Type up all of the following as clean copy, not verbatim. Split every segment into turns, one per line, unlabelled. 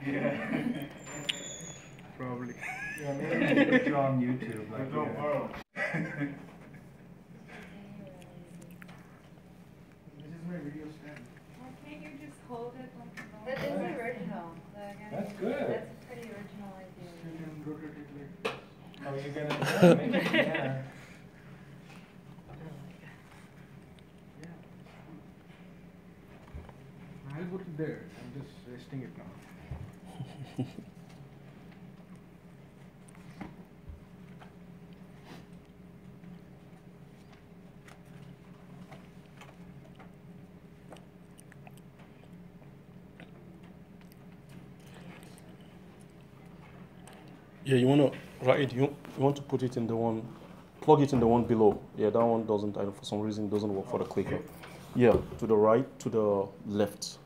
Yeah.
Probably.
Yeah, maybe we put you on YouTube. Like,
Don't borrow.
This is my video stand.
Why can't you just hold it like a normal?
That is the original.
That's good.
That's a pretty original idea.
You can rotate it like this. Oh, you're gonna make it, yeah.
I'll put it there. I'm just resting it now.
Yeah, you want to write. You want to put it in the one, plug it in the one below. Yeah, that one doesn't. I don't, for some reason, doesn't work for the clicker. Yeah, to the right, to the left.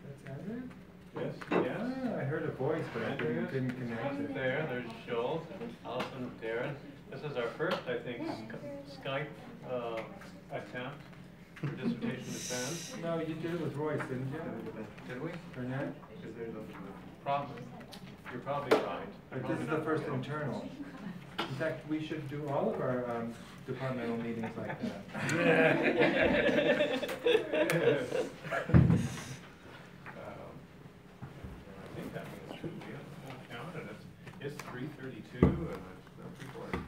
That's Andrew?
Yes,
Ah,
yes.
I heard a voice, but I
Andrews.
didn't connect it.
There's Joel, Allison, Darren. This is our first, I think, Skype attempt for dissertation defense.
No, you did it with Royce, didn't you?
Did we?
Burnett?
Because there's a problem. You're probably right.
But this is the first internal. In fact, we should do all of our departmental meetings like that.
I think that means it should be a full count, and it's 3:32, and people are gonna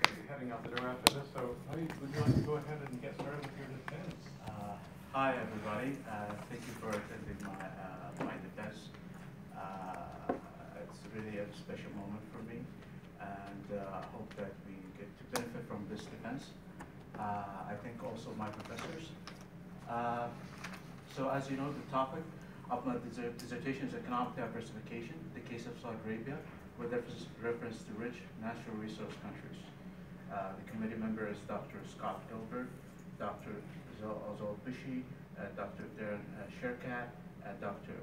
be heading out the door after this. So, would you like to go ahead and get started with your defense?
Hi everybody, thank you for attending my defense. It's really a special moment for me, and I hope that we get to benefit from this defense. I thank also my professors. So as you know, the topic of my dissertation is economic diversification, the case of Saudi Arabia, with reference to rich natural resource countries. The committee member is Dr. Scott Gilbert, Dr. Ozol Bishi, Dr. Darren Sherkat, Dr.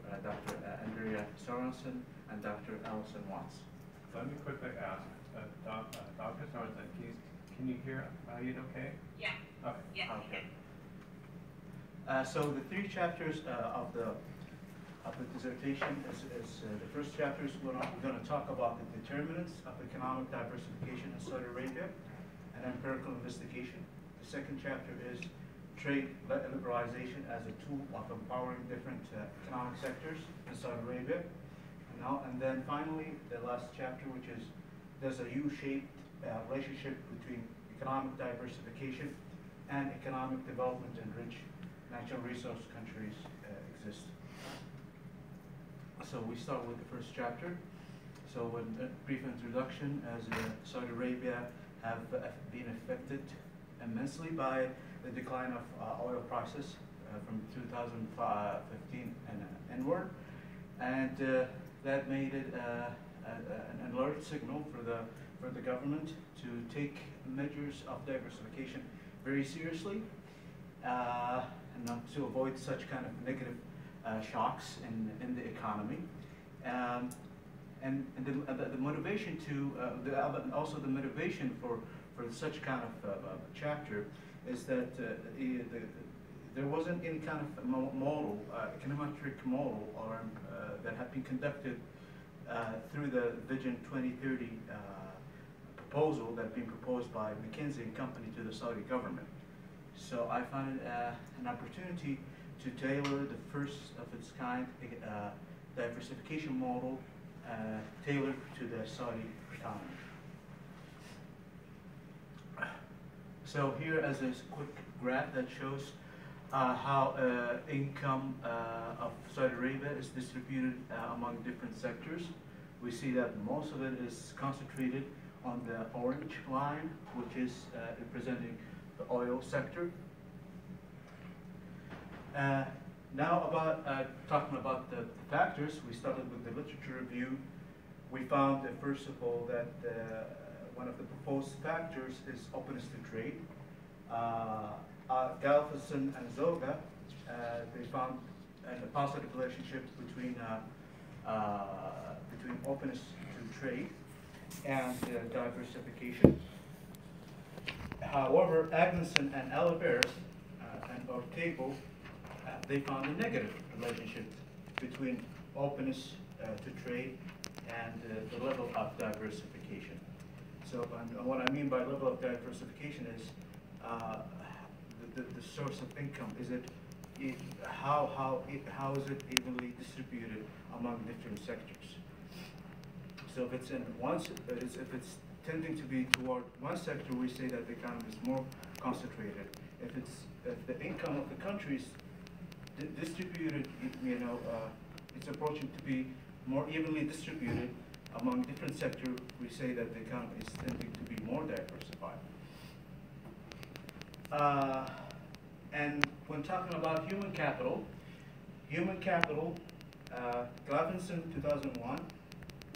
Andrea Sorensen, and Dr. Allison Watts.
Let me quickly ask, Dr. Sorensen, can you hear Raed okay?
Yeah.
Okay.
Yeah.
Okay. So the three chapters of the dissertation is the first chapter is we're going to talk about the determinants of economic diversification in Saudi Arabia and empirical investigation. The second chapter is trade liberalization as a tool of empowering different economic sectors in Saudi Arabia. And then finally, the last chapter, which is there's a U-shaped relationship between economic diversification and economic development in rich natural resource countries exist. So we start with the first chapter. So a brief introduction, as Saudi Arabia have been affected immensely by the decline of oil prices from 2015 and inward, and that made it an alert signal for the government to take measures of diversification very seriously, and not to avoid such kind of negative shocks in the economy. And the motivation to, also the motivation for such kind of chapter is that there wasn't any kind of model, econometric model, or that had been conducted through the Vision 2030 proposal that had been proposed by McKinsey and Company to the Saudi government. So I found it an opportunity to tailor the first of its kind diversification model tailored to the Saudi economy. So here is a quick graph that shows how income of Saudi Arabia is distributed among different sectors. We see that most of it is concentrated on the orange line, which is representing the oil sector. Now talking about the factors, we started with the literature review. We found first of all that one of the proposed factors is openness to trade. Galveston and Zoga, they found a positive relationship between openness to trade and diversification. However, Agneson and Oliveris and Ortego, they found a negative relationship between openness to trade and the level of diversification. So what I mean by level of diversification is the source of income. Is how is it evenly distributed among different sectors? So if it's if it's tending to be toward one sector, we say that the economy is more concentrated. If the income of the country is distributed, it's approaching to be more evenly distributed among different sectors, we say that the economy is tending to be more diversified. And when talking about human capital, Glavinson 2001,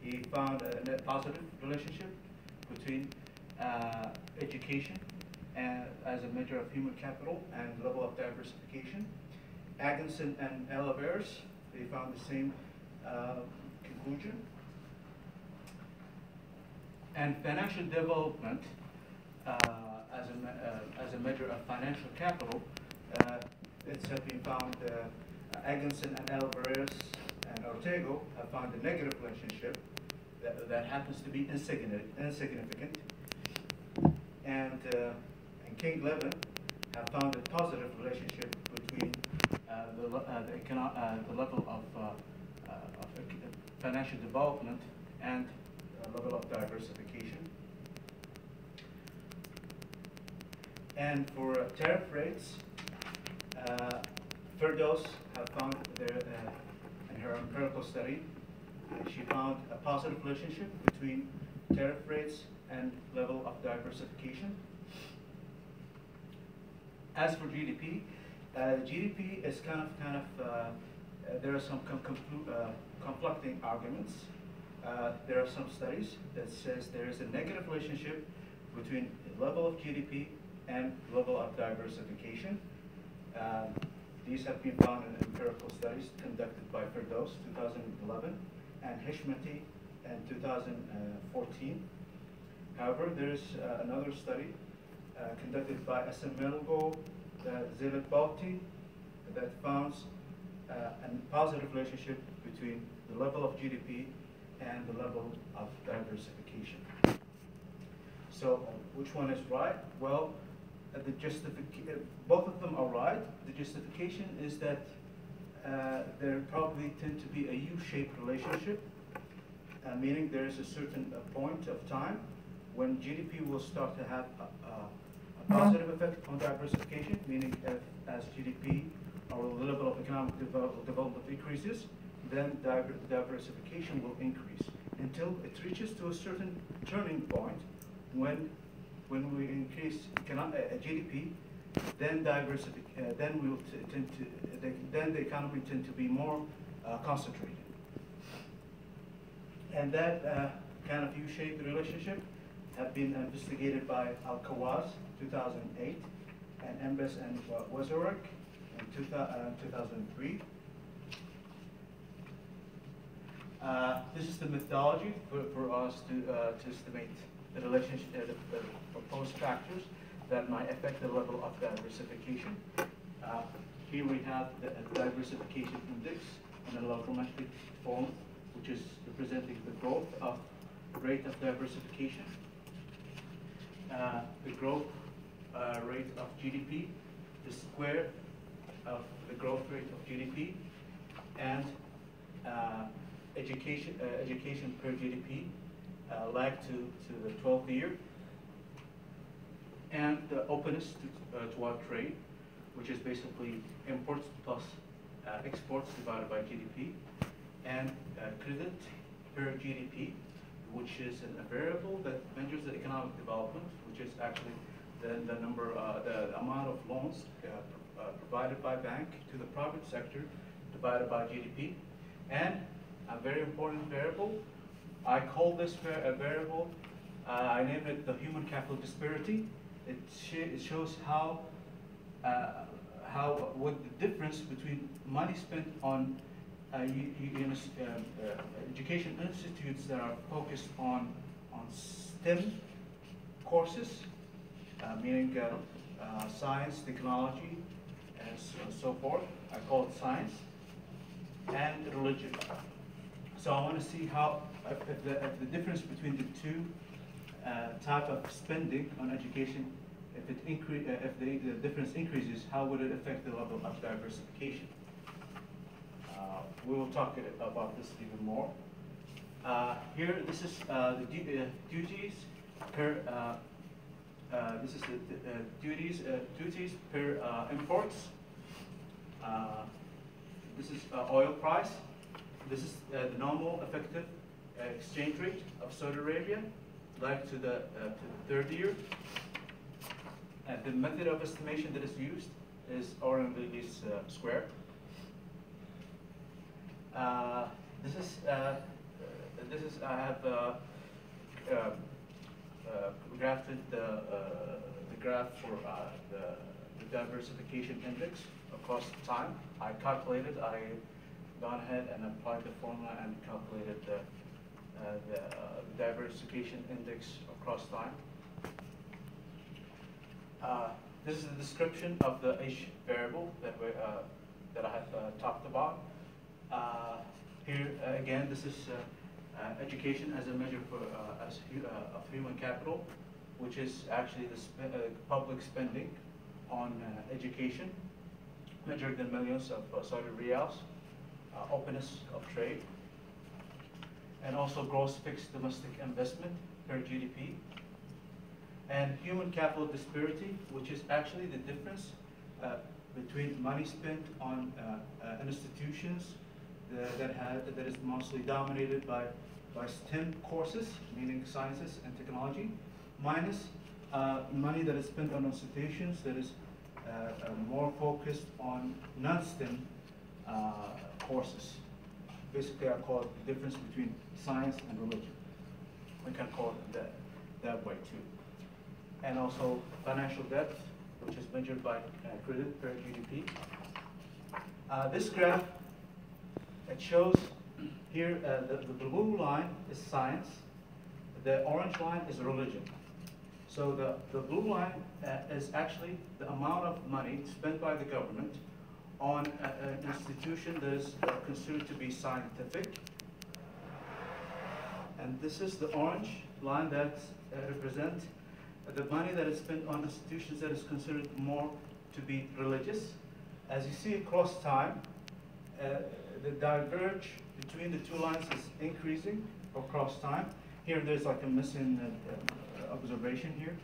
he found a net positive relationship between education as a measure of human capital and level of diversification. Atkinson and Oliveris, they found the same conclusion. And financial development as a measure of financial capital, it's been found Atkinson and Oliveris and Ortego have found a negative relationship that happens to be insignificant. And King Levin have found a positive relationship between the level of financial development and level of diversification. And for tariff rates, Firdaus have found in her empirical study, she found a positive relationship between tariff rates and level of diversification. As for GDP, GDP is kind of there are some conflicting arguments. There are some studies that says there is a negative relationship between the level of GDP and level of diversification. These have been found in empirical studies conducted by Firdaus 2011 and Hishmati in 2014. However, there is another study conducted by Asamelgo Zelibati that found a positive relationship between the level of GDP and the level of diversification. So which one is right? Well, both of them are right. The justification is that there probably tend to be a U-shaped relationship, meaning there is a certain point of time when GDP will start to have a positive effect on diversification, meaning as GDP or the level of economic development increases, then diversification will increase until it reaches to a certain turning point when we increase GDP, then we will then the economy tend to be more concentrated, and that kind of U-shaped relationship have been investigated by Al-Kawaz 2008 and Embes and Wazorek in 2003. This is the methodology for us to estimate the relationship, the proposed factors that might affect the level of diversification. Here we have the diversification index in a logarithmic form, which is representing the growth of rate of diversification, the growth rate of GDP, the square of the growth rate of GDP, and education per GDP lag to the 12th year, and the openness toward trade, which is basically imports plus exports divided by GDP, and credit per GDP, which is a variable that measures the economic development, which is actually the number, the amount of loans provided by bank to the private sector divided by GDP, and a very important variable. I call this a variable, I named it the human capital disparity. It shows how what the difference between money spent on education institutes that are focused on STEM courses, meaning science, technology, and so forth. I call it science, and religion. So I want to see how if the difference between the two type of spending on education, if the difference increases, how would it affect the level of diversification? We will talk about this even more. Here, this is the duties per. This is the duties per imports. This is oil price. This is the normal effective exchange rate of Saudi Arabia, like to the third year. And the method of estimation that is used is Oren-Lilly's square. This is I have graphed the graph for the diversification index across time. I gone ahead and applied the formula and calculated the diversification index across time. This is the description of the H variable that I have talked about. Here again, this is education as a measure for of human capital, which is actually the public spending on education, measured in millions of Saudi riyals, openness of trade, and also gross fixed domestic investment per GDP, and human capital disparity, which is actually the difference between money spent on institutions that is mostly dominated by STEM courses, meaning sciences and technology, minus money that is spent on institutions that is more focused on non-STEM courses. Basically, I call it the difference between science and religion. We can call it that way too. And also financial debt, which is measured by credit per GDP. This graph, it shows here the blue line is science, the orange line is religion. So the blue line is actually the amount of money spent by the government on an institution that is considered to be scientific. And this is the orange line that represents the money that is spent on institutions that is considered more to be religious. As you see across time, the diverge between the two lines is increasing across time. Here there's like a missing observation here.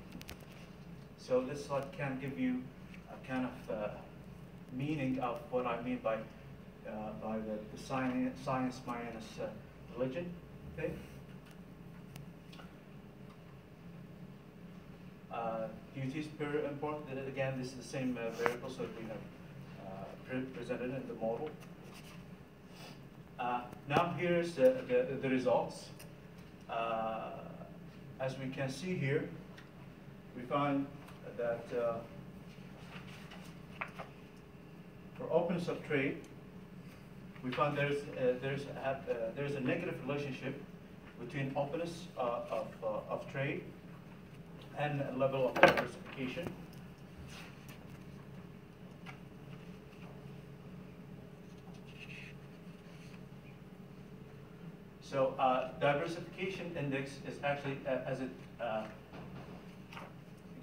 So this like can give you a kind of meaning of what I mean by the science minus religion. Okay. Duties per import. Again, this is the same variable, so we have presented in the model. Now here's the results. As we can see here, we find that for openness of trade, we found there's a negative relationship between openness of trade and level of diversification. So diversification index is actually, as it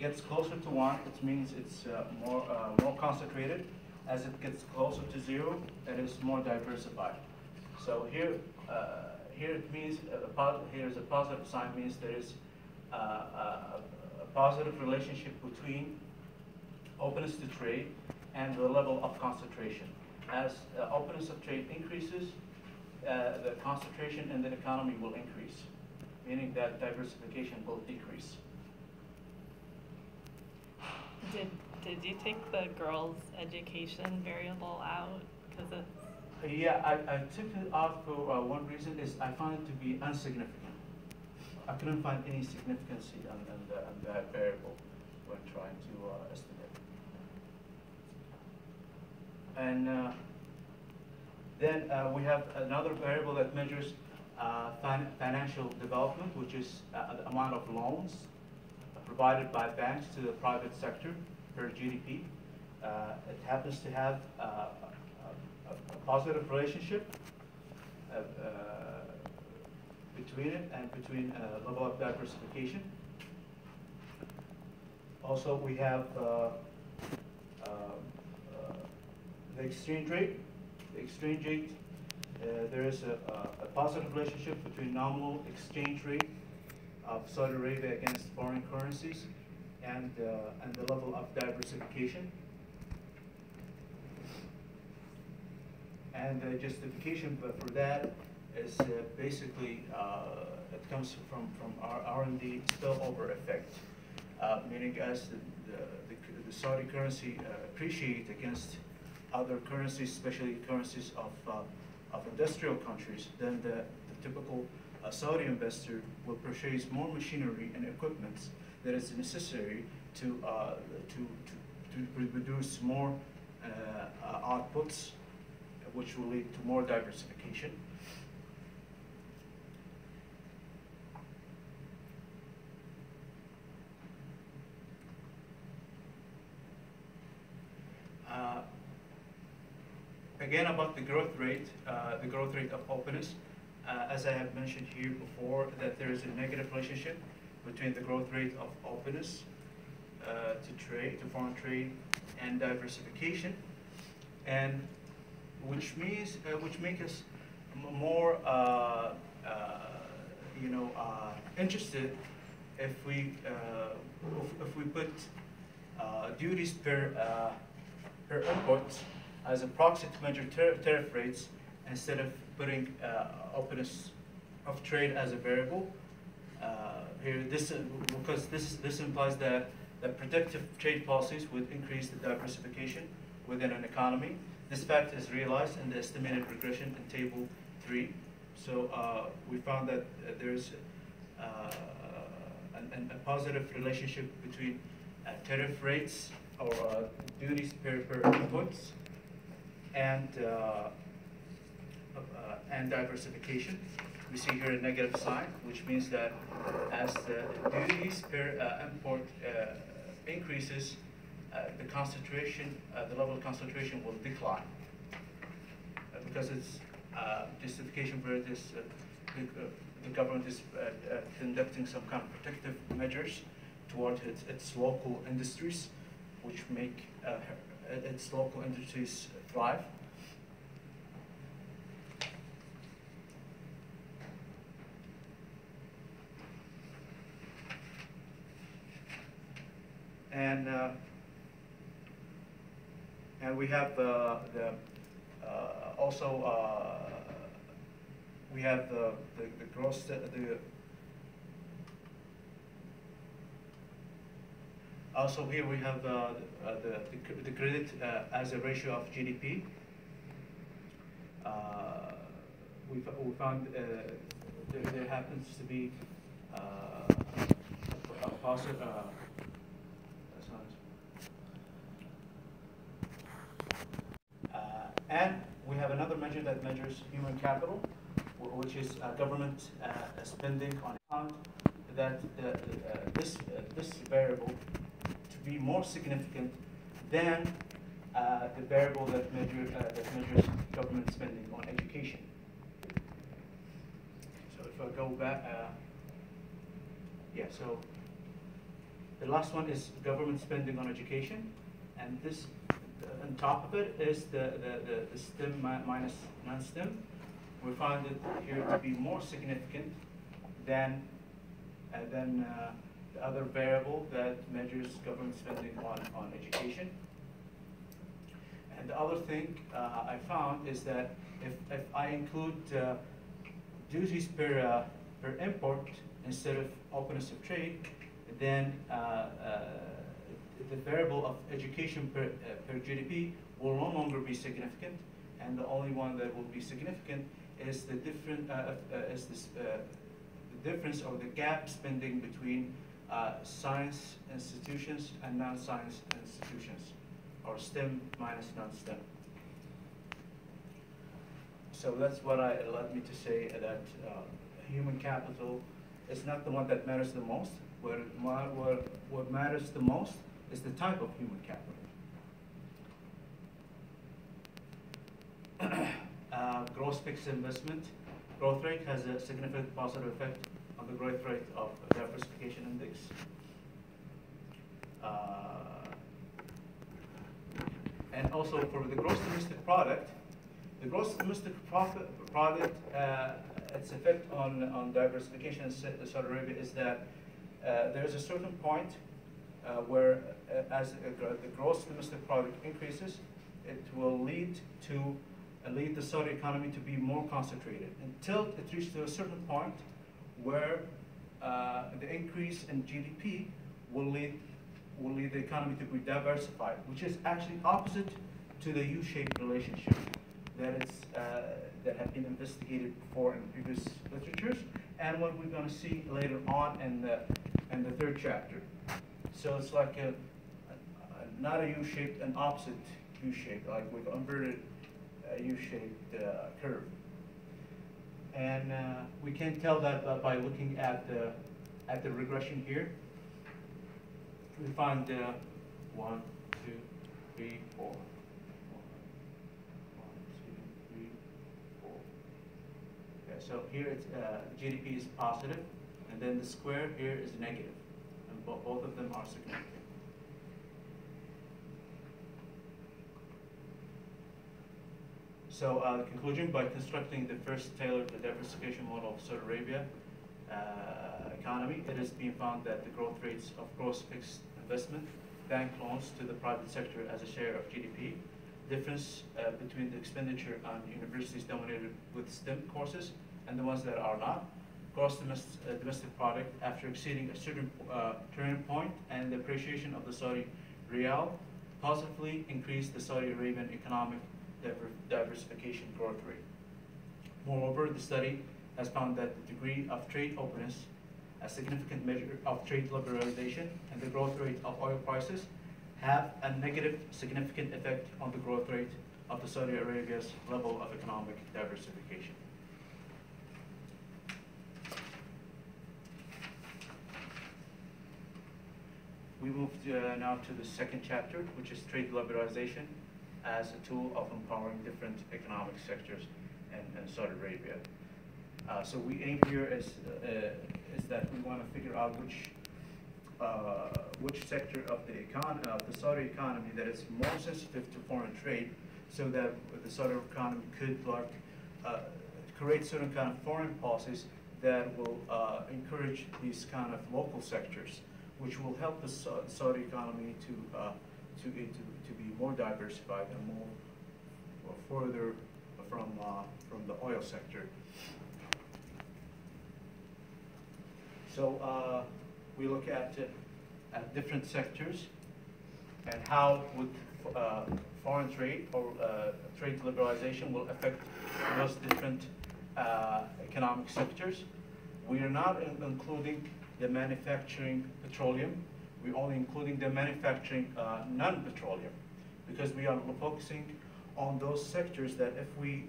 gets closer to 1, it means it's more concentrated. As it gets closer to 0, it is more diversified. So here it means here's a positive sign, means there is a positive relationship between openness to trade and the level of concentration. As openness of trade increases, the concentration in the economy will increase, meaning that diversification will decrease.
Did you take the girls' education variable out? Because
Yeah, I took it out for one reason is I found it to be insignificant. I couldn't find any significance on that variable when trying to estimate. And then we have another variable that measures financial development, which is the amount of loans provided by banks to the private sector per GDP. It happens to have a positive relationship between it and between level of diversification. Also, we have the exchange rate. The exchange rate, there is a positive relationship between nominal exchange rate of Saudi Arabia against foreign currencies and the level of diversification. And the justification for that is basically it comes from our R&D spillover effect, meaning as the Saudi currency appreciate against other currencies, especially currencies of industrial countries, then the typical Saudi investor will purchase more machinery and equipment that is necessary to produce more outputs, which will lead to more diversification. Again, about the growth rate of openness, as I have mentioned here before, that there is a negative relationship between the growth rate of openness to foreign trade and diversification, and which make us more interested if we put duties per input as a proxy to measure tariff rates instead of putting openness of trade as a variable. Here, because this implies that predictive trade policies would increase the diversification within an economy. This fact is realized in the estimated regression in Table 3. So we found that there's a positive relationship between tariff rates or duties per inputs and diversification. We see here a negative sign, which means that as the duties per import increases, the concentration, the level of concentration will decline because it's justification for this. The government is conducting some kind of protective measures toward its local industries, which make its local industries thrive. And we have we have the gross also here we have the credit as a ratio of GDP. We found there happens to be a positive. And we have another measure that measures human capital, which is government spending on account that this variable to be more significant than the variable that measures government spending on education. So if I go back, so the last one is government spending on education, and this on top of it is the STEM minus non-STEM. We find it here to be more significant than the other variable that measures government spending on education. And the other thing I found is that if I include duties per import instead of openness of trade, then the variable of education per GDP will no longer be significant, and the only one that will be significant is the difference or the gap spending between science institutions and non-science institutions, or STEM minus non-STEM. So that's what led me to say that human capital is not the one that matters the most. What matters the most is the type of human capital. Gross fixed investment growth rate has a significant positive effect on the growth rate of diversification index. And also for the gross domestic product, the gross domestic product, its effect on diversification in Saudi Arabia is that there's a certain point where as the gross domestic product increases, it will lead the Saudi economy to be more concentrated until it reaches to a certain point where the increase in GDP will lead the economy to be diversified, which is actually opposite to the U-shaped relationship that have been investigated before in previous literatures, and what we're going to see later on in the third chapter. So it's like not a U-shaped, an opposite U-shaped, like with inverted U-shaped curve. And we can tell that by looking at the regression here. We find 1, 2, 3, 4. 1, 2, 3, 4. Okay, so here it's GDP is positive, and then the square here is negative, and both of them are significant. So the conclusion, by constructing the first tailored diversification model of Saudi Arabia economy, it has been found that the growth rates of gross fixed investment, bank loans to the private sector as a share of GDP, difference between the expenditure on universities dominated with STEM courses and the ones that are not, gross domestic product after exceeding a certain turning point, and the appreciation of the Saudi Riyal positively increased the Saudi Arabian economic diversification growth rate. Moreover, the study has found that the degree of trade openness, a significant measure of trade liberalization, and the growth rate of oil prices have a negative significant effect on the growth rate of the Saudi Arabia's level of economic diversification. We move now to the second chapter, which is trade liberalization as a tool of empowering different economic sectors in Saudi Arabia. So we aim here is that we want to figure out which sector of the Saudi economy that is more sensitive to foreign trade, so that the Saudi economy could create certain kind of foreign policies that will encourage these kind of local sectors, which will help the Saudi economy to be more diversified and more further from the oil sector. So we look at different sectors and how would foreign trade or trade liberalization will affect those different economic sectors. We are not including the manufacturing petroleum. We're only including the manufacturing non-petroleum, because we are focusing on those sectors that if we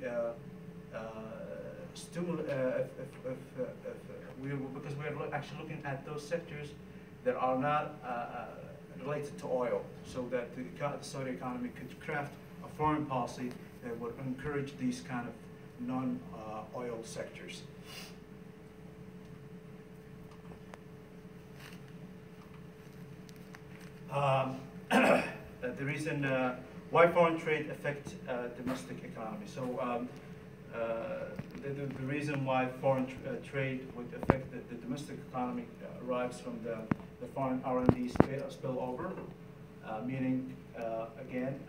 because we are actually looking at those sectors that are not related to oil, so that the Saudi economy could craft a foreign policy that would encourage these kind of non-oil sectors. The reason why foreign trade affects domestic economy. So the reason why foreign trade would affect the domestic economy arrives from the foreign R&D spillover, meaning again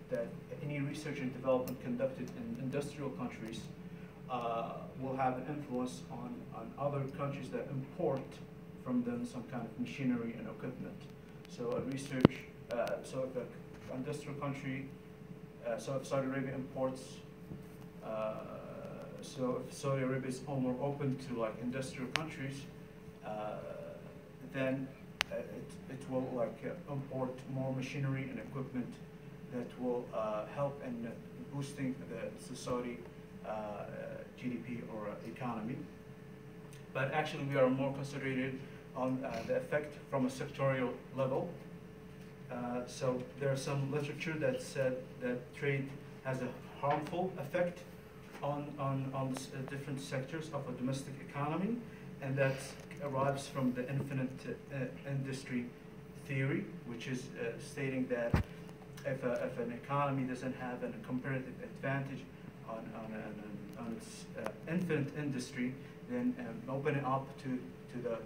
that any research and development conducted in industrial countries will have an influence on other countries that import from them some kind of machinery and equipment. So a research, so if an industrial country, so if Saudi Arabia imports, so if Saudi Arabia is more open to like industrial countries, then it will like import more machinery and equipment that will help in boosting the Saudi GDP or economy. But actually, we are more concentrated on the effect from a sectorial level. So there's some literature that said that trade has a harmful effect on different sectors of a domestic economy, and that arrives from the infinite industry theory, which is stating that if an economy doesn't have a comparative advantage on its infinite industry, then opening up to the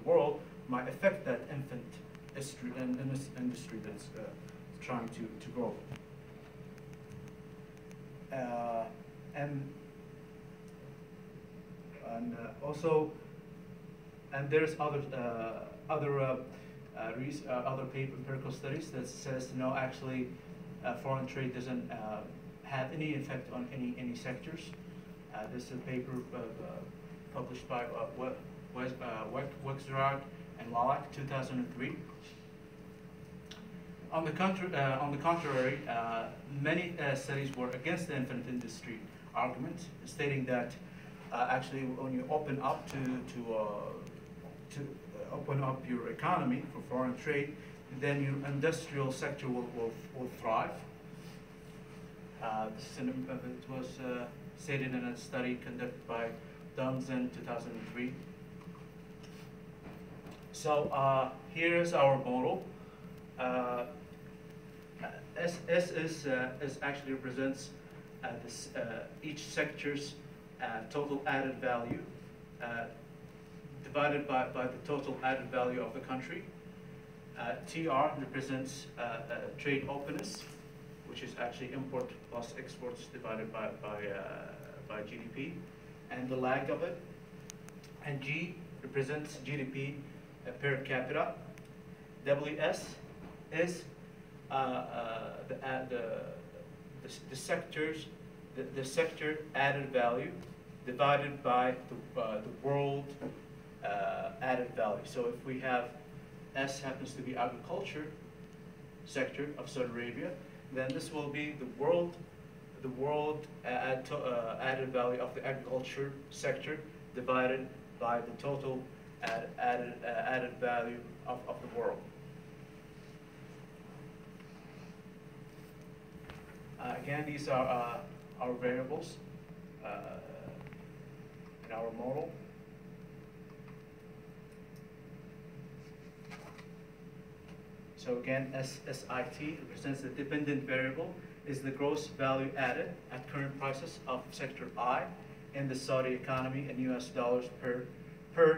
world might affect that infinite industry that's trying to grow. And there's other empirical studies that says no, actually, foreign trade doesn't have any effect on any sectors. This is a paper published by Wexrad and Wallach, 2003. On the contrary, many studies were against the infinite industry argument, stating that actually when you open up to open up your economy for foreign trade, then your industrial sector will thrive. It was stated in a study conducted by Dungs in 2003. So here is our model. S actually represents each sector's total added value divided by the total added value of the country. TR represents trade openness, which is actually import plus exports divided by GDP, and the lag of it. And G represents GDP per capita. WS is the sector added value divided by the world added value. So if we have S happens to be agriculture sector of Saudi Arabia, then this will be the world added value of the agriculture sector divided by the total added value of the world. Again, these are our variables in our model. So again, SSIT represents the dependent variable, is the gross value added at current prices of sector I in the Saudi economy in US dollars per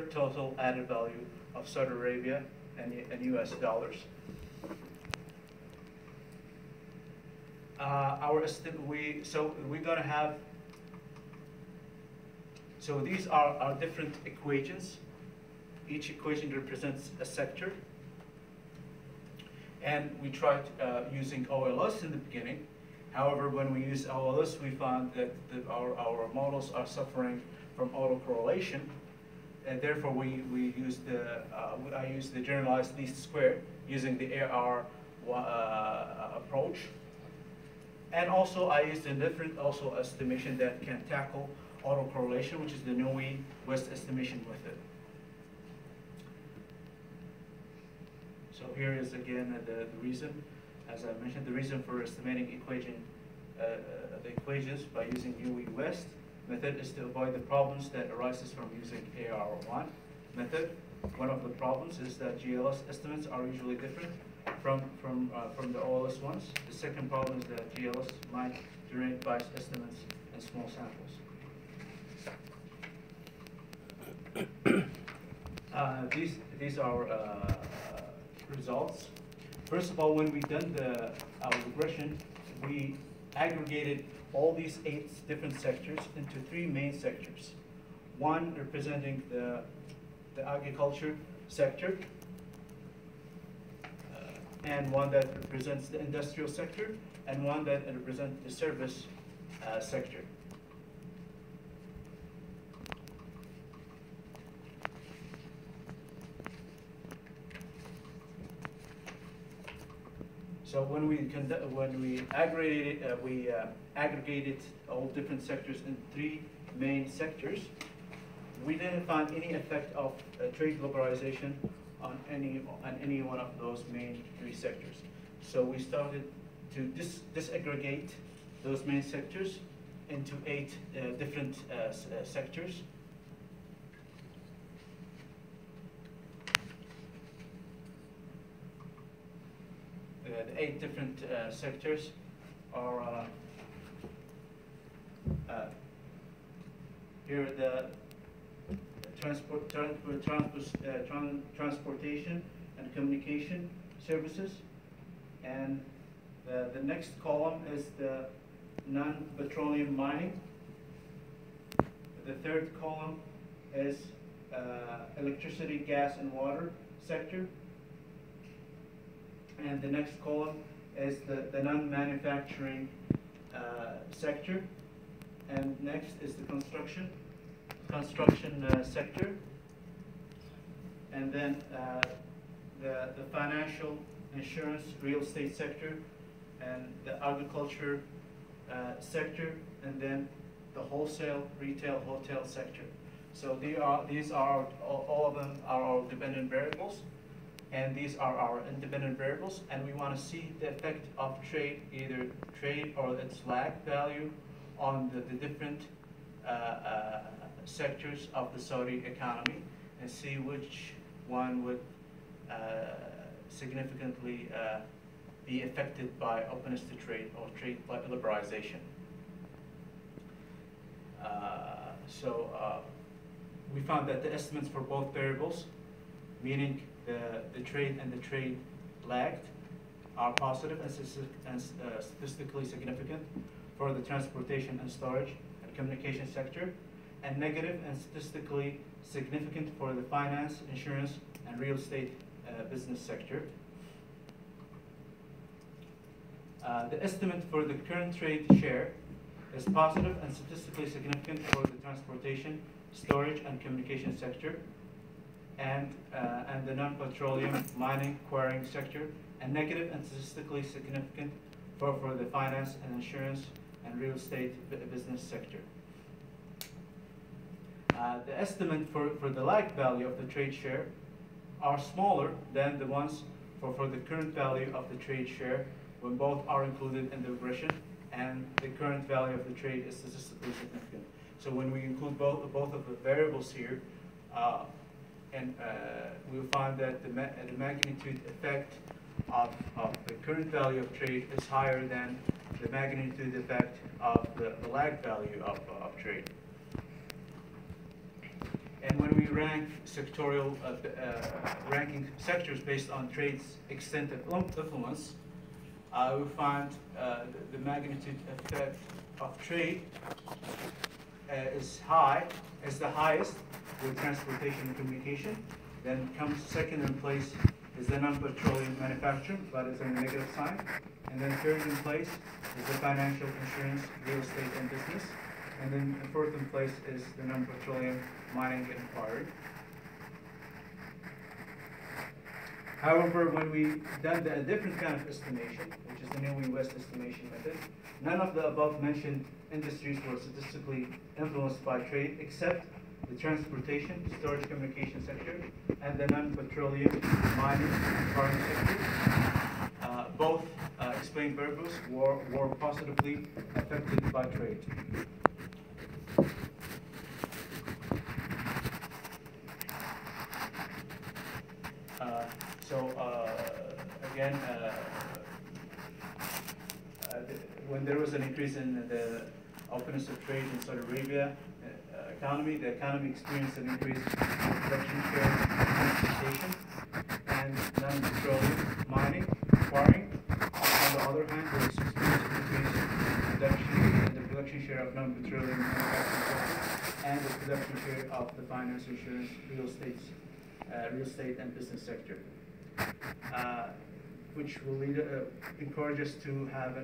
total added value of Saudi Arabia and US dollars. We're going to have, so these are our different equations. Each equation represents a sector. And we tried using OLS in the beginning. However, when we use OLS, we found that our models are suffering from autocorrelation. And therefore, I used the generalized least square using the AR approach. And also, I used a different estimation that can tackle autocorrelation, which is the Noe West estimation method. So here is again the reason, as I mentioned, the reason for estimating the equations by using Noe West method is to avoid the problems that arises from using AR1 method. One of the problems is that GLS estimates are usually different from the OLS ones. The second problem is that GLS might generate biased estimates in small samples. These are results. First of all, when we done our regression, we aggregated all these 8 different sectors into 3 main sectors. One representing the agriculture sector, and one that represents the industrial sector, and one that represents the service sector. So when we aggregated all different sectors in 3 main sectors, we didn't find any effect of trade liberalization on any one of those main 3 sectors. So we started to disaggregate those main sectors into 8 different sectors. The 8 different sectors are here the transportation and communication services, and the next column is the non-petroleum mining. The third column is electricity, gas, and water sector. And the next column is the non-manufacturing sector. And next is the construction sector. And then the financial, insurance, real estate sector, and the agriculture sector, and then the wholesale, retail, hotel sector. So these are all of them are our dependent variables, and these are our independent variables, and we want to see the effect of trade, either trade or its lag value, on the different sectors of the Saudi economy, and see which one would significantly be affected by openness to trade or trade liberalization. We found that the estimates for both variables, meaning the trade and the trade lagged, are positive and statistically significant for the transportation and storage and communication sector, and negative and statistically significant for the finance, insurance, and real estate business sector. The estimate for the current trade share is positive and statistically significant for the transportation, storage, and communication sector, and the non-petroleum mining, quarrying sector, and negative and statistically significant for the finance and insurance and real estate business sector. The estimate for the lag value of the trade share are smaller than the ones for the current value of the trade share when both are included in the regression, and the current value of the trade is statistically significant. So when we include both of the variables here, we'll find that the magnitude effect of the current value of trade is higher than the magnitude effect of the lag value of trade. And when we rank sectorial, ranking sectors based on trade's extent of influence, we find the magnitude effect of trade is the highest with transportation and communication. Then comes second in place is the non-petroleum manufacturing, but it's on the negative sign. And then third in place is the financial, insurance, real estate, and business. And then fourth in place is the non-petroleum mining and quarry. However, when we done a different kind of estimation, which is the New West estimation method, none of the above mentioned industries were statistically influenced by trade except the transportation, storage, communication sector, and the non-petroleum mining and quarrying sector. Both explained variables were positively affected by trade. Again, when there was an increase in the openness of trade in Saudi Arabia economy, the economy experienced an increase in production share, transportation, and non-petroleum mining, quarrying. On the other hand, there was experienced an increase in the production share of non-petroleum manufacturing and the production share of the finance, insurance, real estate and business sector, which will encourage us to have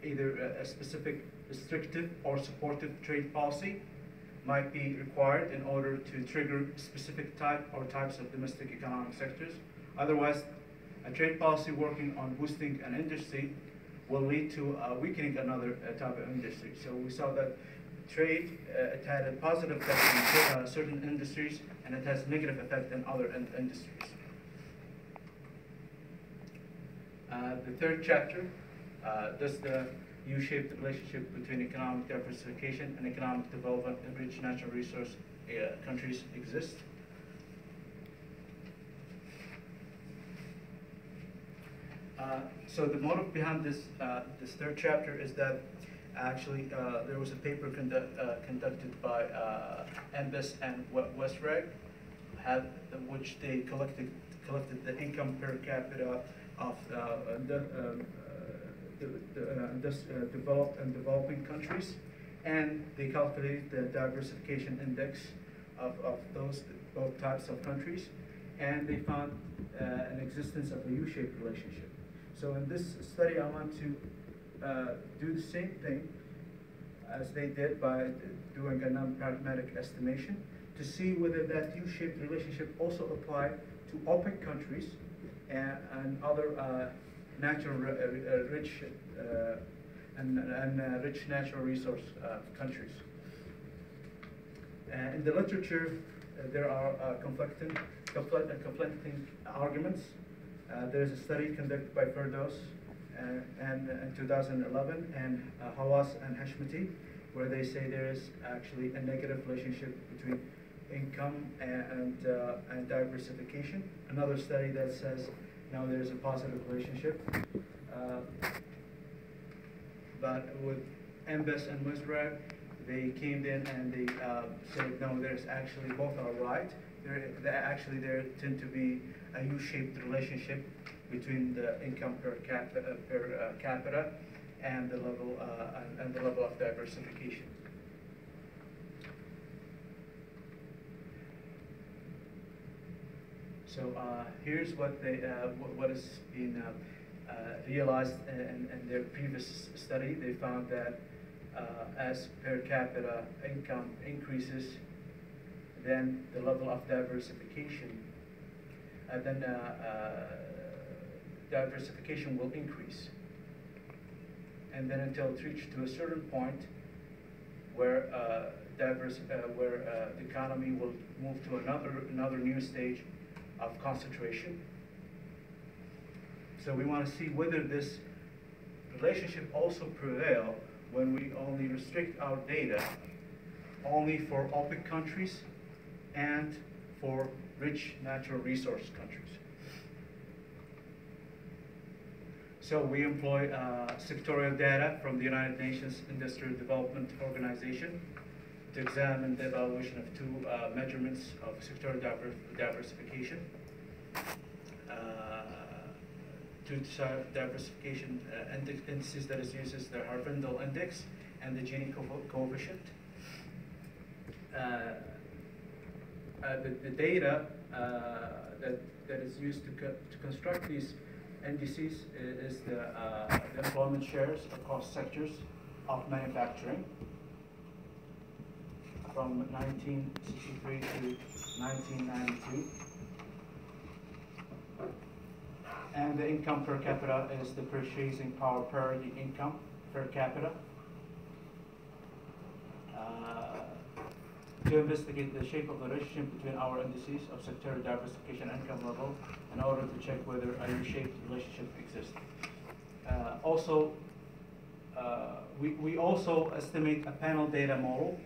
either a specific restrictive or supportive trade policy might be required in order to trigger specific types of domestic economic sectors. Otherwise, A trade policy working on boosting an industry will lead to weakening another type of industry. So we saw that trade, it had a positive effect on certain industries, and it has negative effect on other industries. The third chapter, does the U-shaped relationship between economic diversification and economic development in rich natural resource countries exist? So the motive behind this third chapter is that actually there was a paper conducted by Embis and Raed, which they collected the income per capita of developed and developing countries, and they calculated the diversification index of those both types of countries, and they found an existence of a U-shaped relationship. So in this study, I want to do the same thing as they did by doing a non-pragmatic estimation to see whether that U-shaped relationship also applied to OPEC countries and other natural rich rich natural resource countries. In the literature, there are conflicting arguments. There's a study conducted by Firdaus and in 2011 and Hawass and Hashmati, where they say there is actually a negative relationship between income and diversification. Another study that says no, there's a positive relationship. But with Embis and Raed, they came in and they said no, there's actually both are right. There tend to be a U-shaped relationship between the income per capita and the level of diversification. So here's what has been realized in their previous study. They found that as per capita income increases, then the level of diversification, diversification will increase, and then until it's reached to a certain point where the economy will move to another new stage of concentration. So we want to see whether this relationship also prevail when we only restrict our data only for OPEC countries and for rich natural resource countries. So we employ sectorial data from the United Nations Industrial Development Organization to examine the evaluation of two measurements of sectorial diversification. Two diversification indices that is used is the Harvindel index and the Gini coefficient. The data that is used to construct these indices is the employment shares across sectors of manufacturing from 1963 to 1992. And the income per capita is the purchasing power parity income per capita. To investigate the shape of the relationship between our indices of sectorial diversification and income level in order to check whether a U-shaped relationship exists. We also estimate a panel data model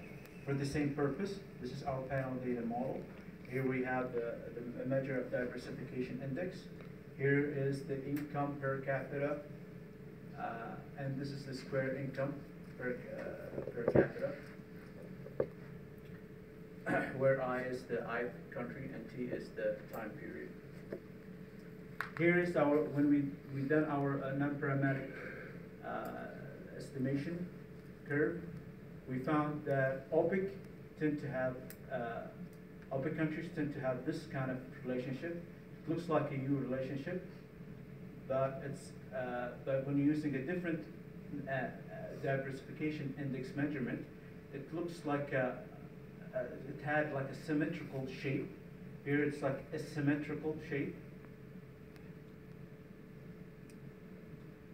for the same purpose. This is our panel data model. Here we have the measure of diversification index. Here is the income per capita, and this is the square income per capita, where I is the ith country and T is the time period. Here is when we done our non-parametric estimation curve, we found that OPEC countries tend to have this kind of relationship. It looks like a U relationship, but when you're using a different diversification index measurement, it looks like it had like a symmetrical shape. Here it's like a symmetrical shape.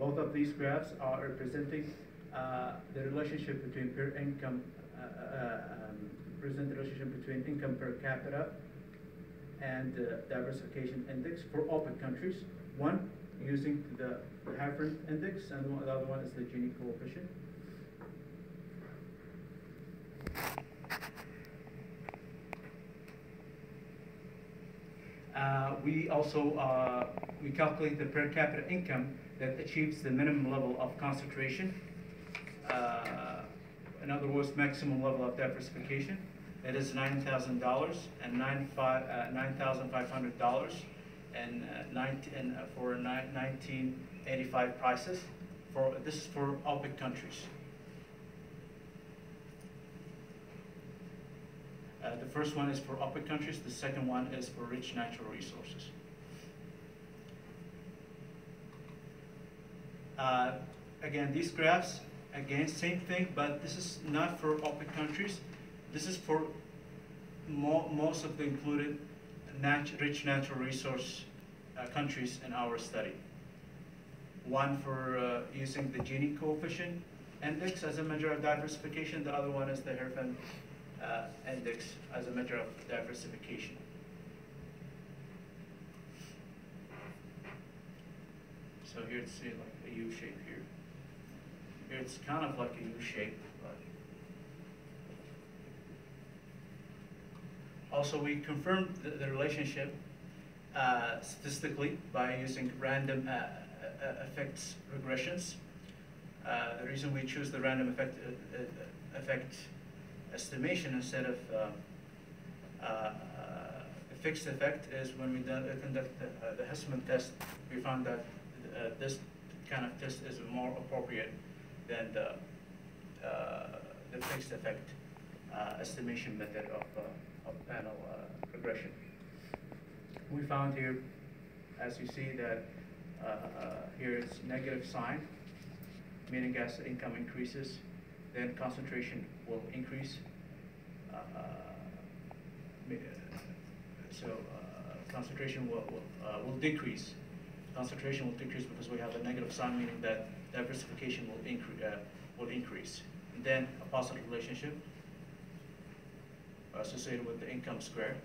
Both of these graphs are representing the relationship between present the relationship between income per capita and diversification index for OPEC countries. One using the Hartford index, and the other one is the Gini coefficient. We also we calculate the per capita income that achieves the minimum level of concentration. In other words, maximum level of diversification. It is $9,000 and $9,500 and for 1985 prices. This is for OPEC countries. The first one is for OPEC countries. The second one is for rich natural resources. Again, these graphs, again, same thing, but this is not for OPEC countries. This is for most of the included rich natural resource countries in our study. One for using the Gini coefficient index as a measure of diversification. The other one is the Herfin index as a measure of diversification. So here it's like a U shape here. Here it's kind of like a U shape. Also, we confirmed the relationship statistically by using random effects regressions. The reason we choose the random effect estimation instead of a fixed effect is when we conduct the Hessman test, we found that this kind of test is more appropriate than the fixed effect estimation method of panel regression. We found here, as you see, that here it's negative sign, meaning as the income increases, then concentration will increase. Concentration will decrease. Concentration will decrease because we have a negative sign, meaning that diversification will increase. And then a positive relationship associated with the income square.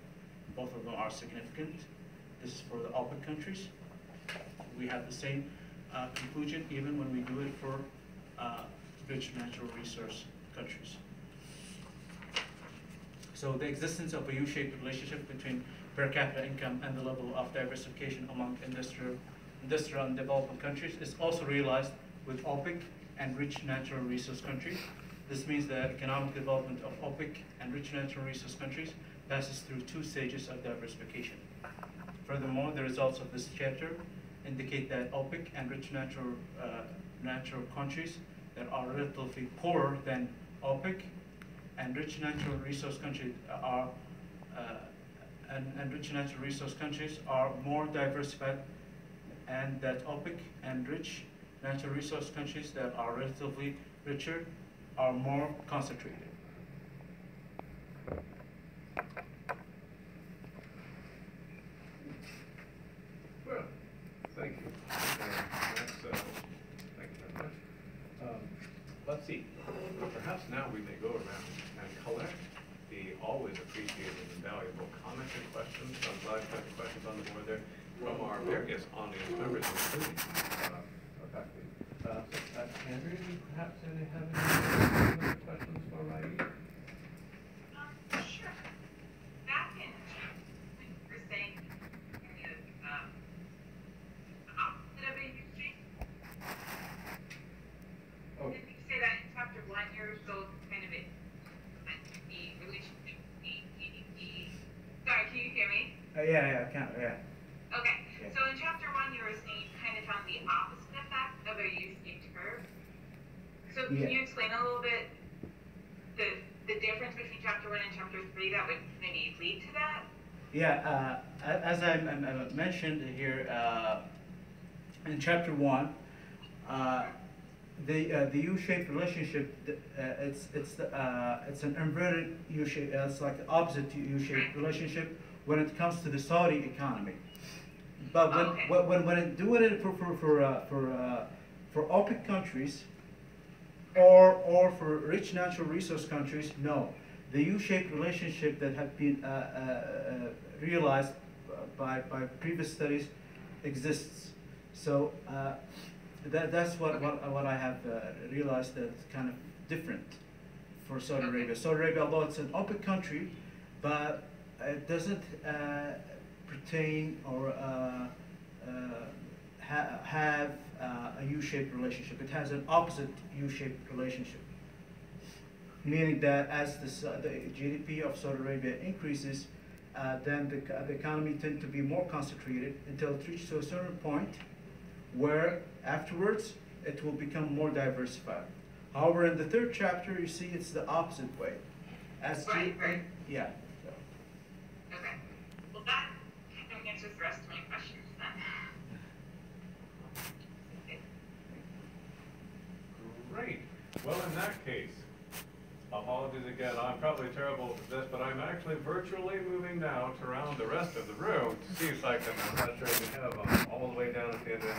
Both of them are significant. This is for the OPEC countries. We have the same conclusion even when we do it for rich natural resource countries. So the existence of a U-shaped relationship between per capita income and the level of diversification among industrial and developing countries is also realized with OPEC and rich natural resource countries. This means that economic development of OPEC and rich natural resource countries passes through two stages of diversification. Furthermore, the results of this chapter indicate that OPEC and rich natural countries that are relatively poorer than OPEC and rich natural resource countries are more diversified, and that OPEC and rich natural resource countries that are relatively richer are more concentrated.
Well, thank you. Thank you very much. Let's see. Perhaps now we may go around and collect the always appreciated and valuable comments and questions. I'm glad you got the questions on the board there from our various audience members, including faculty. Andrew, do you perhaps have any questions for Raed?
Sure. Back in June, when you were saying kind of the opposite of a U-shape.
Oh.
Didn't you say that in chapter 1 you're so kind of the relationship sorry, can you hear me?
Yeah, I can, yeah.
Okay,
Yeah.
so in chapter 1 you were saying you kind of found the opposite effect of a U-shaped curve. So can you explain a little bit the difference between chapter 1 and chapter 3 that would maybe lead to that?
Yeah, as I mentioned here in chapter 1, the U-shaped relationship, it's an inverted U-shape. It's like the opposite U-shaped relationship when it comes to the Saudi economy. But when it doing it for For OPEC countries or for rich natural resource countries, no. The U-shaped relationship that had been realized by previous studies exists. So that's what I have realized that's kind of different for Saudi Arabia. Saudi Arabia, although it's an OPEC country, but it doesn't pertain or have a U-shaped relationship. It has an opposite U-shaped relationship, meaning that as the GDP of Saudi Arabia increases, then the economy tends to be more concentrated until it reaches to a certain point where afterwards it will become more diversified. However, in the third chapter, you see it's the opposite way. As
Right.
yeah.
Okay. Well, that kind of answers the rest of my questions then.
Great. Well, in that case, apologies again, I'm probably terrible at this, but I'm actually virtually moving now to around the rest of the room to see if I can, I'm not sure if we have all the way down at the end of the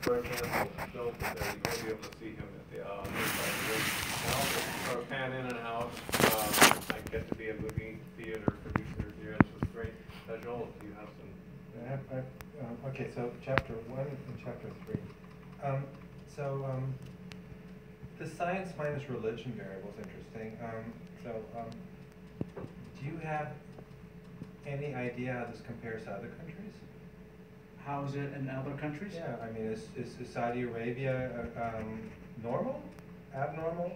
for example, Bill there, you may be able to see him at the other side of the room. And I'll just sort of pan in and out. I get to be a movie theater producer here, this was great. Joel, do you have some?
Okay, so chapter 1 and chapter 3. The science minus religion variable is interesting. Do you have any idea how this compares to other countries?
How is it in other countries?
Yeah, I mean, is Saudi Arabia normal, abnormal?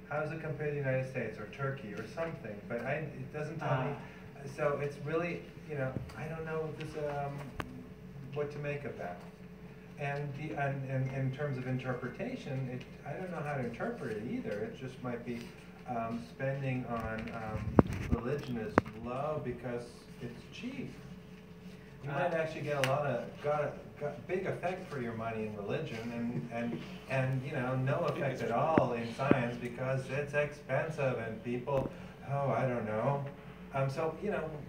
How does it compare to the United States or Turkey or something? But it doesn't tell me. So it's really, I don't know this, what to make of that. And in terms of interpretation, I don't know how to interpret it either. It just might be spending on religion is low because it's cheap. You might actually get got big effect for your money in religion, and no effect at all in science because it's expensive and people, I don't know. So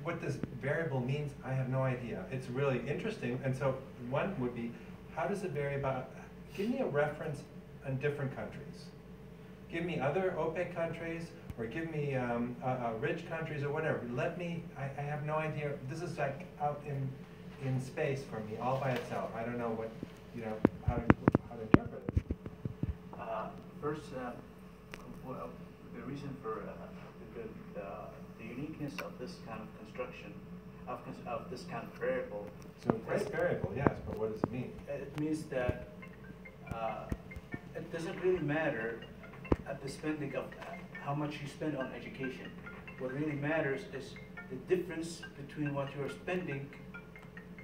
what this variable means, I have no idea. It's really interesting, and so one would be, how does it vary about? Give me a reference on different countries. Give me other OPEC countries, or give me rich countries, or whatever. I have no idea. This is like out in space for me, all by itself. I don't know what, how to interpret it.
First, well, the reason for the uniqueness of this kind of construction, of this kind of variable.
So great variable, yes, but what does it mean?
It means that it doesn't really matter at the spending of how much you spend on education. What really matters is the difference between what you are spending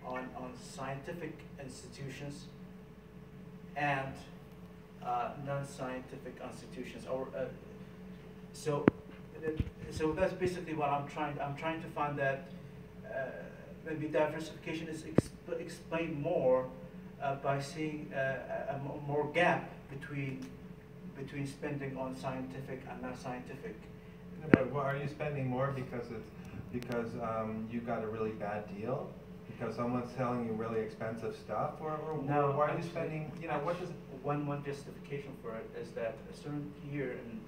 on scientific institutions and non-scientific institutions. So that's basically what I'm trying to find that maybe diversification is explained more by seeing a more gap between spending on scientific and non-scientific.
But are you spending more because you got a really bad deal? Because someone's selling you really expensive stuff, or
no,
why are you spending? What does it?
One justification for it is that a certain year in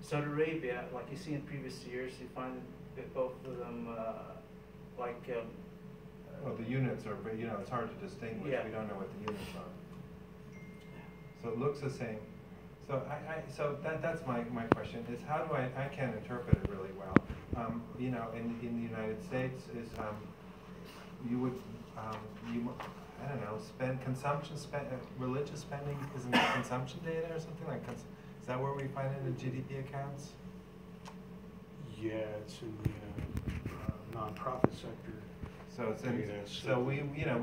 Saudi Arabia, like you see in previous years, you find that both of them
Well, the units are, it's hard to distinguish.
Yeah.
We don't know what the units are. So it looks the same. So so that's my question is how do I can't interpret it really well. In the United States is you would I don't know, religious spending isn't consumption data or something like. Is that where we find it in GDP accounts?
Yeah, it's in the nonprofit sector.
So it's in, so we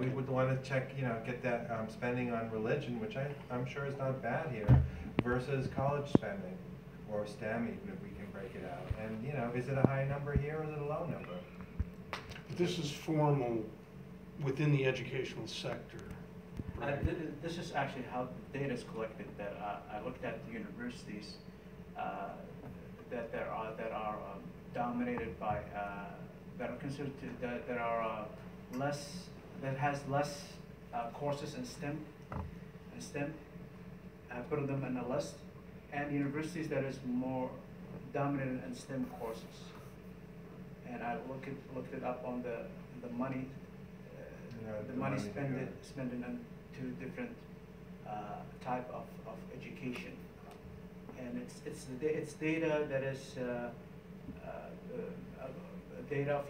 would want to check, get that spending on religion, which I'm sure is not bad here, versus college spending, or STEM even if we can break it out. And is it a high number here or is it a low number?
This is formal within the educational sector. Right?
This is actually how the data is collected. That I looked at the universities that are dominated by that are considered that has less courses in STEM, in STEM. I put them in a list, and universities that is more dominant in STEM courses. And I looked it up on the money, the money spending on two different type of education, and it's data that is data of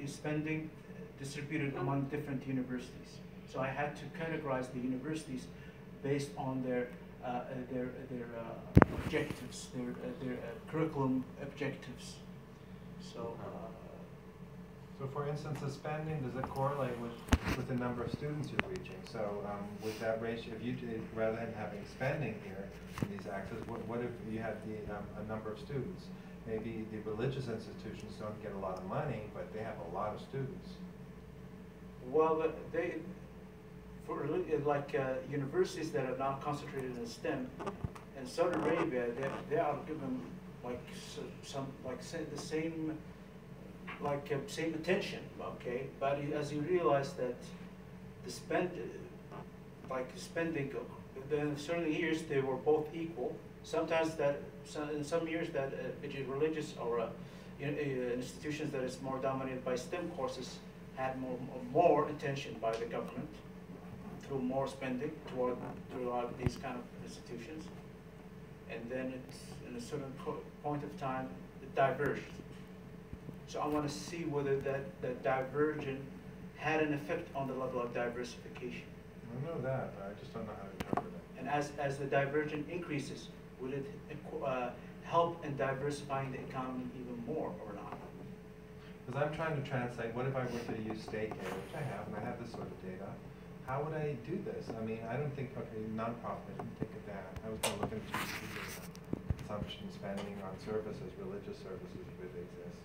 spending distributed among different universities. So I had to categorize the universities based on their objectives, their curriculum objectives. So.
So for instance, the spending, does it correlate with the number of students you're reaching? So with that ratio, if you did, rather than having spending here in these axes, what if you had a number of students? Maybe the religious institutions don't get a lot of money, but they have a lot of students.
Well, universities that are not concentrated in STEM, in Saudi Arabia, they are given the same same attention, okay? But as you realize that the spending, in certain years they were both equal. Sometimes in some years that religious or institutions that is more dominated by STEM courses had more attention by the government through more spending throughout these kind of institutions. And then it's in a certain point of time it diverged. So I want to see whether that divergence had an effect on the level of diversification.
I know that, but I just don't know how to interpret it.
And as the divergence increases, will it help in diversifying the economy even more or not?
Because I'm trying to translate, what if I were to use state data, which I have, and I have this sort of data. How would I do this? I mean, I don't think, okay, nonprofit, I didn't think of that. I was going to look into consumption spending on services, religious services, if it exists.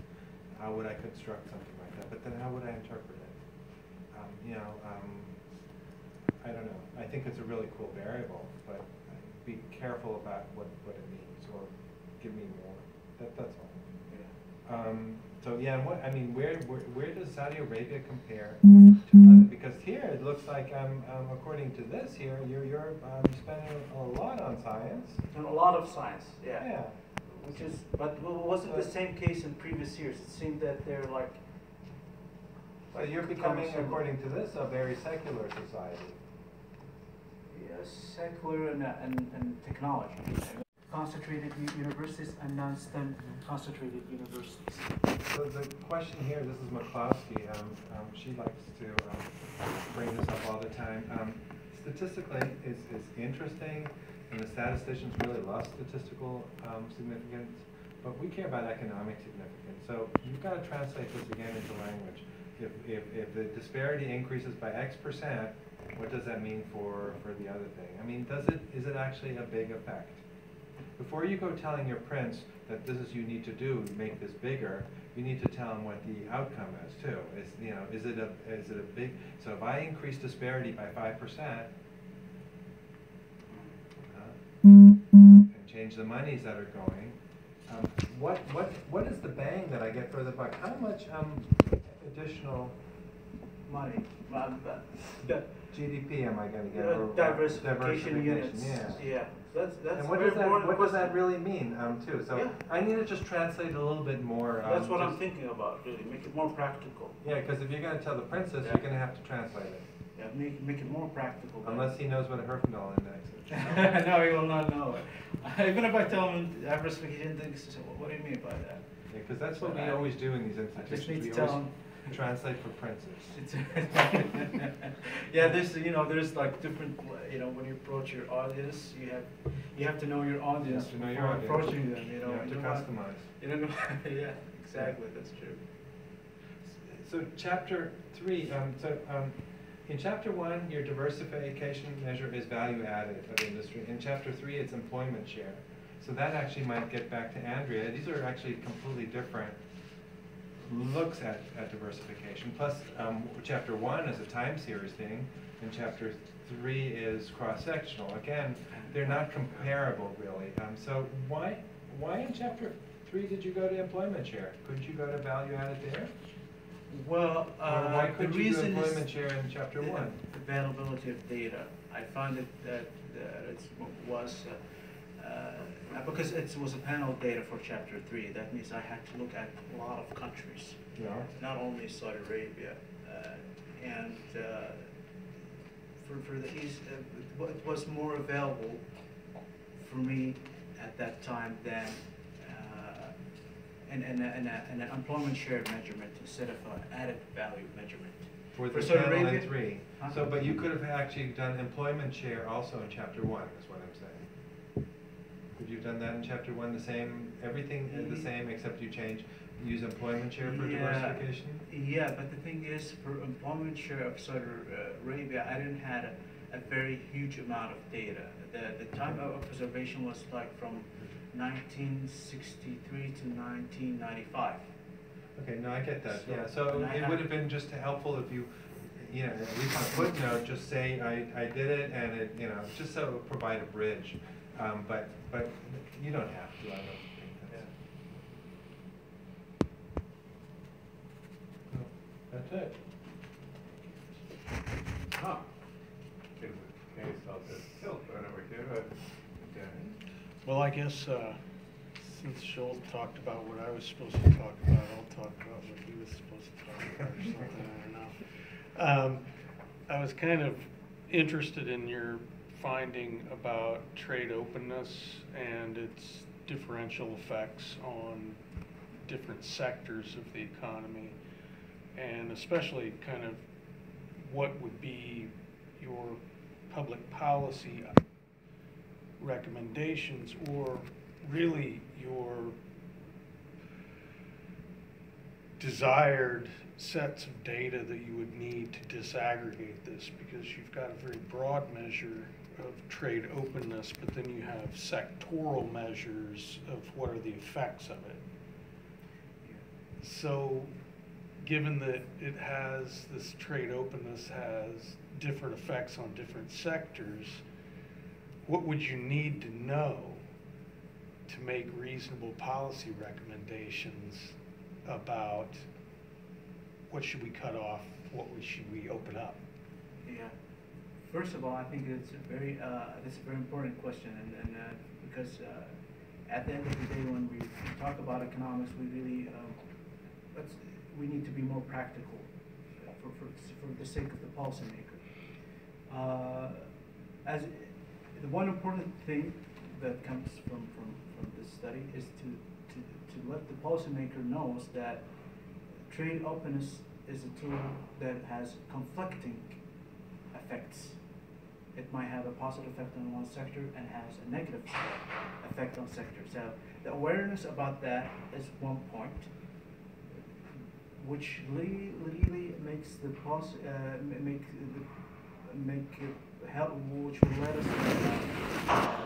How would I construct something like that? But then how would I interpret it? I don't know. I think it's a really cool variable, but be careful about what it means, or give me more. That's all. Yeah. So yeah, where does Saudi Arabia compare to other? Because here it looks like according to this here, you're spending a lot on science.
And a lot of science, yeah.
Yeah.
But wasn't the same case in previous years? It seemed that they're like
so you're becoming, according to this, a very secular society.
Yes, secular and technology. Concentrated universities and non-STEM concentrated universities.
So the question here, this is McCloskey, she likes to bring this up all the time. Statistically, is interesting, and the statisticians really love statistical significance, but we care about economic significance. So you've got to translate this again into language. If the disparity increases by X%, what does that mean for the other thing? I mean, is it actually a big effect? Before you go telling your prince that this is you need to do to make this bigger, you need to tell them what the outcome is too. Is it a big? So if I increase disparity by 5%, and change the monies that are going, what is the bang that I get for the buck? How much additional
money?
GDP am I going to get?
Diversification units. Yeah. That's
and what does that really mean too? So yeah. I need to just translate a little bit more.
That's what I'm thinking about, really. Make it more practical.
Yeah, because if you're going to tell the princess, you're going to have to translate it.
Yeah, make it more practical.
Unless he knows what a Herfindahl index is.
No, he will not know it. Even if I tell him diversification index, what do you mean by that?
Yeah, because that's what we always do in these institutions.
I just need to tell him.
Translate for princes.
Yeah, there's like different, when you approach your audience, you have to know your audience before approaching them.
You have to customize.
You don't know. Yeah, exactly. That's true.
So chapter 3. In chapter 1, your diversification measure is value added of industry. In chapter 3, it's employment share. So that actually might get back to Andrea. These are actually completely different looks at diversification. Plus, chapter 1 is a time series thing, and chapter 3 is cross-sectional. Again, they're not comparable, really. So why in chapter 3 did you go to employment share? Couldn't you go to value added there?
Well,
why couldn't you do employment share in chapter 1?
Availability of data. I found it that it was because it was a panel data for Chapter 3. That means I had to look at a lot of countries,
Yeah.
not only Saudi Arabia, and for the East, it was more available for me at that time than an employment share measurement instead of an added value measurement.
For the
Saudi
panel in
Arabia?
3.
Huh?
So, but you could have actually done employment share also in Chapter 1, is what I'm saying. Could you have done that in Chapter 1, the same, everything is the same except you use employment share for diversification?
Yeah, but the thing is, for employment share of Saudi Arabia, I didn't have a very huge amount of data. The time of observation was like from 1963 to 1995.
Okay, no, I get that,
So-
yeah, so
and I
it
have-
would have been just helpful if you, at least a footnote, just say, I did it, and it, just so it would provide a bridge. But you don't have to, I don't think that's. No, that's it.
Ah, is the case of this hill burn over here, okay.
Well, I guess, since Joel talked about what I was supposed to talk about, I'll talk about what he was supposed to talk about or something, I don't know. I was kind of interested in your finding about trade openness and its differential effects on different sectors of the economy, and especially kind of what would be your public policy recommendations, or really your desired sets of data that you would need to disaggregate this, because you've got a very broad measure of trade openness, but then you have sectoral measures of what are the effects of it. So given that it has, this trade openness has different effects on different sectors, what would you need to know to make reasonable policy recommendations about what should we cut off, should we open up?
Yeah. First of all, I think it's a very important question, and because at the end of the day, when we talk about economics, we really we need to be more practical for the sake of the policymaker. As the one important thing that comes from this study is to let the policymaker knows that trade openness is a tool that has conflicting effects. It might have a positive effect on one sector and has a negative effect on sectors. So the awareness about that is one point, which really makes the which will let us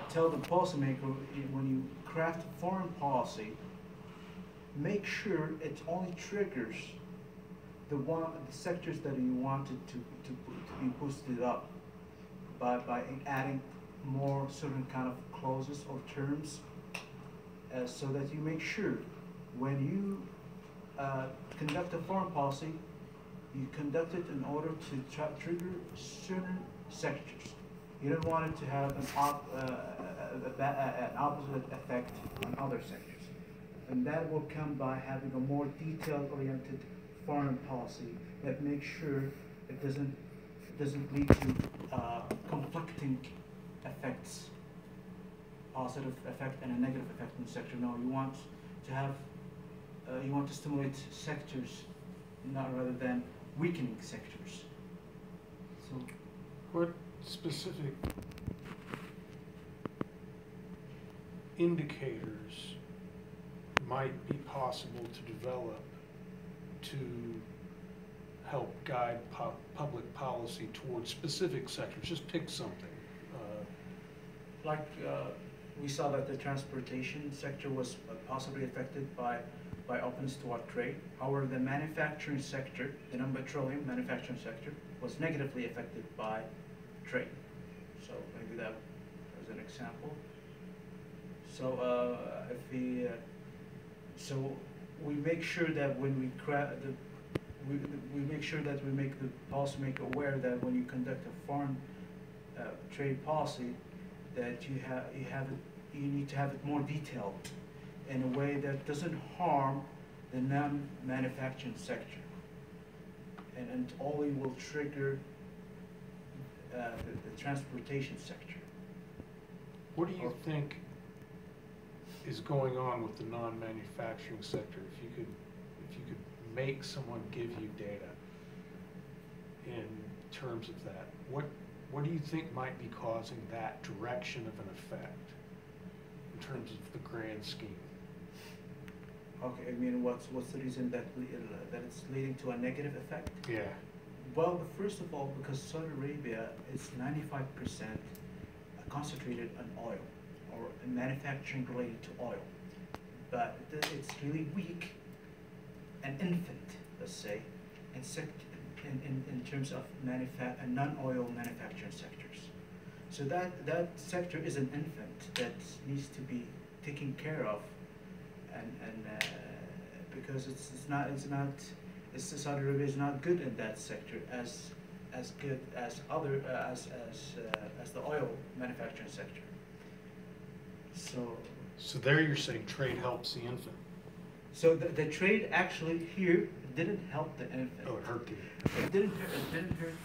tell the policymaker, when you craft foreign policy, make sure it only triggers the sectors that you wanted to be boosted up by adding more certain kind of clauses or terms, so that you make sure when you conduct a foreign policy, you conduct it in order to trigger certain sectors. You don't want it to have an opposite effect on other sectors. And that will come by having a more detail-oriented foreign policy that makes sure it doesn't lead to conflicting effects, positive effect and a negative effect in the sector. No, you want to have you want to stimulate sectors, not rather than weakening sectors. So,
what specific indicators might be possible to develop to help guide public policy towards specific sectors? Just pick something.
we saw that the transportation sector was possibly affected by openness toward trade. However, the manufacturing sector, the non-petroleum manufacturing sector, was negatively affected by trade. So maybe that was an example. So so we make sure that when we we make sure that we make the policymaker aware that when you conduct a foreign trade policy, that you need to have it more detailed in a way that doesn't harm the non-manufacturing sector, and only will trigger the transportation sector.
What do you think is going on with the non-manufacturing sector? If you could make someone give you data in terms of that, what do you think might be causing that direction of an effect in terms of the grand scheme?
Okay, I mean, what's the reason that it's leading to a negative effect?
Yeah.
Well, first of all, because Saudi Arabia is 95% concentrated on oil, or manufacturing related to oil, but it's really weak and infant, let's say, in terms of non-oil manufacturing sectors. So that sector is an infant that needs to be taken care of, and because Saudi Arabia is not good in that sector as good as as the oil manufacturing sector.
So there you're saying trade helps the infant.
So the trade actually here didn't help the infant.
Oh, it hurt the
It didn't hurt